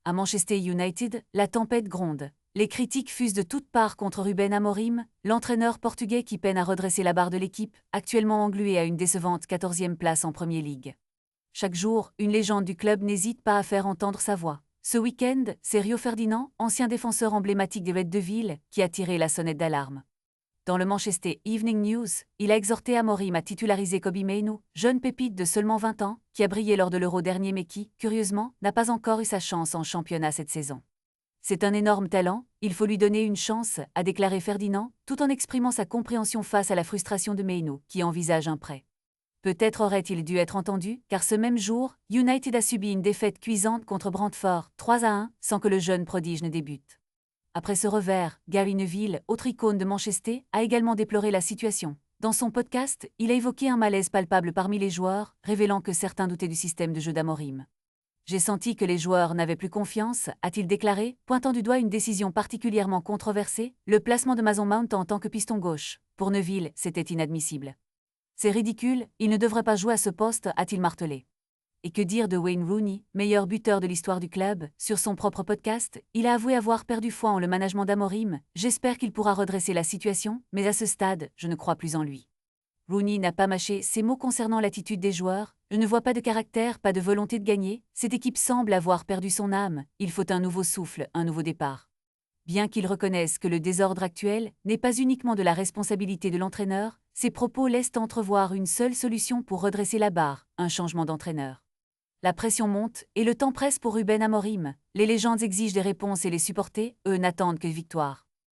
À Manchester United, la tempête gronde. Les critiques fusent de toutes parts contre Ruben Amorim, l'entraîneur portugais qui peine à redresser la barre de l'équipe, actuellement engluée à une décevante 14e place en Premier League. Chaque jour, une légende du club n'hésite pas à faire entendre sa voix. Ce week-end, c'est Rio Ferdinand, ancien défenseur emblématique des Reds de Ville, qui a tiré la sonnette d'alarme. Dans le Manchester Evening News, il a exhorté Amorim à titulariser Kobbie Mainoo, jeune pépite de seulement 20 ans, qui a brillé lors de l'Euro dernier mais qui, curieusement, n'a pas encore eu sa chance en championnat cette saison. C'est un énorme talent, il faut lui donner une chance, a déclaré Ferdinand, tout en exprimant sa compréhension face à la frustration de Mainoo, qui envisage un prêt. Peut-être aurait-il dû être entendu, car ce même jour, United a subi une défaite cuisante contre Brentford, 3-1, sans que le jeune prodige ne débute. Après ce revers, Gary Neville, autre icône de Manchester, a également déploré la situation. Dans son podcast, il a évoqué un malaise palpable parmi les joueurs, révélant que certains doutaient du système de jeu d'Amorim. « J'ai senti que les joueurs n'avaient plus confiance », a-t-il déclaré, pointant du doigt une décision particulièrement controversée, le placement de Mason Mount en tant que piston gauche. Pour Neville, c'était inadmissible. « C'est ridicule, il ne devrait pas jouer à ce poste », a-t-il martelé. Et que dire de Wayne Rooney, meilleur buteur de l'histoire du club? Sur son propre podcast, il a avoué avoir perdu foi en le management d'Amorim. « J'espère qu'il pourra redresser la situation, mais à ce stade, je ne crois plus en lui. » Rooney n'a pas mâché ses mots concernant l'attitude des joueurs. « Je ne vois pas de caractère, pas de volonté de gagner. Cette équipe semble avoir perdu son âme. Il faut un nouveau souffle, un nouveau départ. » Bien qu'il reconnaisse que le désordre actuel n'est pas uniquement de la responsabilité de l'entraîneur, ses propos laissent entrevoir une seule solution pour redresser la barre, un changement d'entraîneur. La pression monte et le temps presse pour Ruben Amorim. Les légendes exigent des réponses et les supporters, eux, n'attendent que victoire.